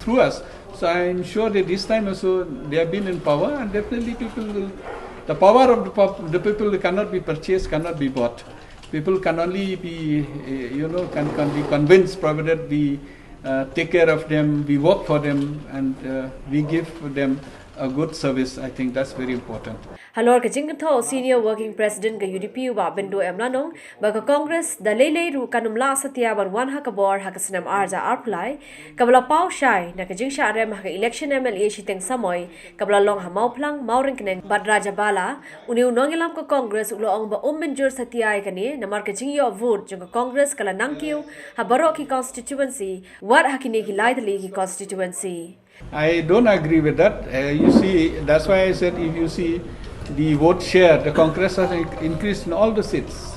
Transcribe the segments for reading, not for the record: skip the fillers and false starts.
through us. So I'm sure that this time also they have been in power, and definitely people will. The power of the people cannot be purchased, cannot be bought. People can only be, can be convinced, provided we take care of them, we work for them, and we give them a good service. I think that's very important. Halor ka jingtho senior working president ka UDP wa bendo emlanong baga Congress dalele ru kanumla satya ban ha kabor ha kasinam arja arplai kabla pau shai na ka jingsha rem ha election MLA shiteng samoy kabla long ha mauplang mauring kenen badraja bala uni unongilam ka Congress ulo ong ba menjur satya kani namar ka jingyo vote jong ka Congress kala nangkiu ha baro ki constituency wat ha kini ki laidali ki constituency. I don't agree with that. You see, that's why I said if you see the vote share, the Congress has increased in all the seats,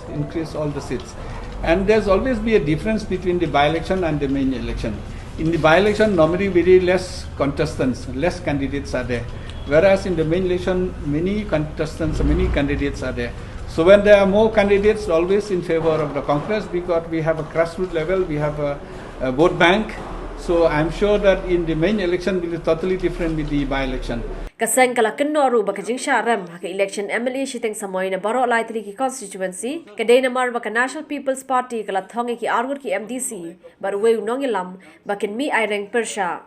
And there's always be a difference between the by-election and the main election. In the by-election, normally very less contestants, less candidates are there. Whereas in the main election, many contestants, many candidates are there. So when there are more candidates, always in favor of the Congress, because we have a grassroots level, we have a vote bank. So I'm sure that in the main election will be totally different with the by-election. Kaseng kala kennoru baka jingsha rem ha election MLA shiteng samoy na baro laitri ki constituency kadai namar baka National People's Party kala thongi ki argur ki MDC barwe unongilam bakin mi aireng persha.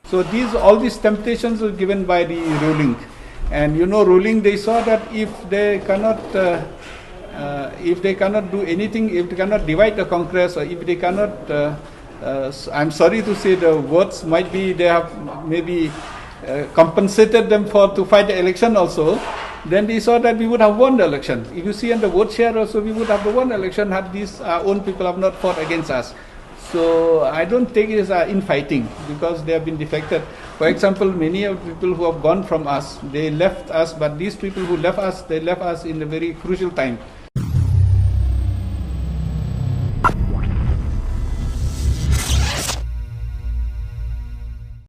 So all these temptations were given by the ruling, and ruling, they saw that if they cannot do anything, if they cannot divide the Congress, or if they cannot I'm sorry to say the words might be they have maybe compensated them to fight the election also, then they saw that we would have won the election. If you see in the vote share also, we would have won the election had these our own people have not fought against us. So I don't think it is infighting, because they have been defected. For example, many of the people who have gone from us, they left us, but these people who left us, they left us in a very crucial time.